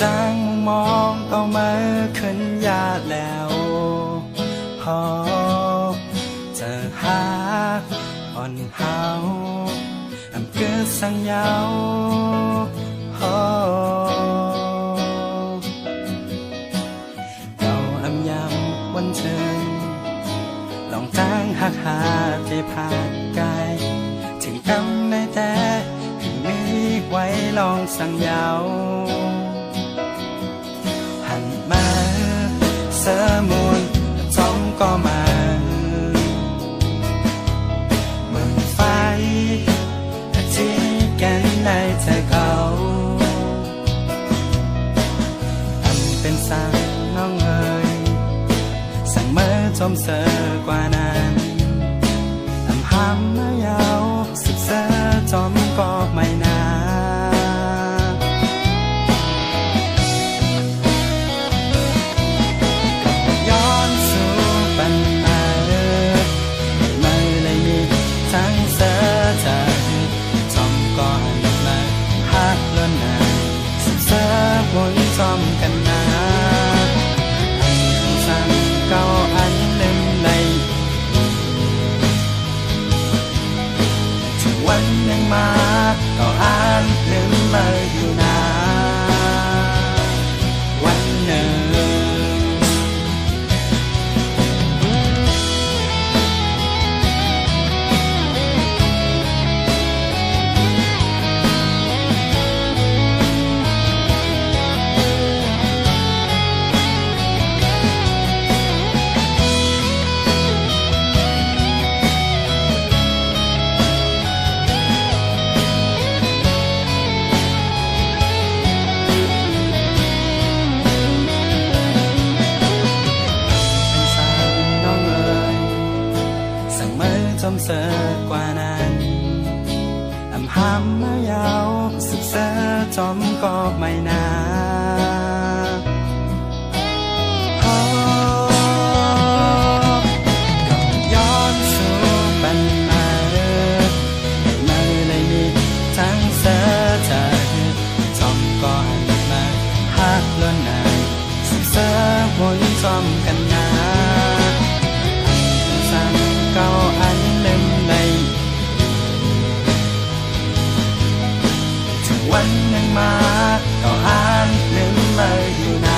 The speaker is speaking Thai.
จังมองเอามาขึ้นยาแล้วพอจะหาอ่อนเฮาอำเกิดสังยาวเราอำยำวันเชิญลองตั้งหักหาที่ผ่านกายถึงกำในแต่ถึงมีไว้ลองสังยาวหันมาเสมุนจ้องก็มาเมืองไฟที่แกันในใจเขาอันเป็นสังน้องเอ๋ยสั่งเมื่อจมเสือกว่านั้นอำหำมายาวสุดเสือจอมก็ไม่นานย้อนสู่ปัญหาไม่เลยมีทั้งเสือใจจอมก็หันมาหักล้นนานสุดเสือวนจอมกันนาสั่งเก่าอันลืมในถึงวันยังมาก็อ่านลืมเลยอยู่นาวันหนึ่งจมเสือกว่านั้นอำหำมายาวสุดเสือจอมก็ไม่นานก็ย้อนสู่ปัญหาไม่เลยมีทั้งเสือใจจอมก็หันมาหักล้นนานสุดเสือวนจอมกันนาสั่งเก่าอันลืมในถึงวันยังมาก็อ่านลืมเลยอยู่นา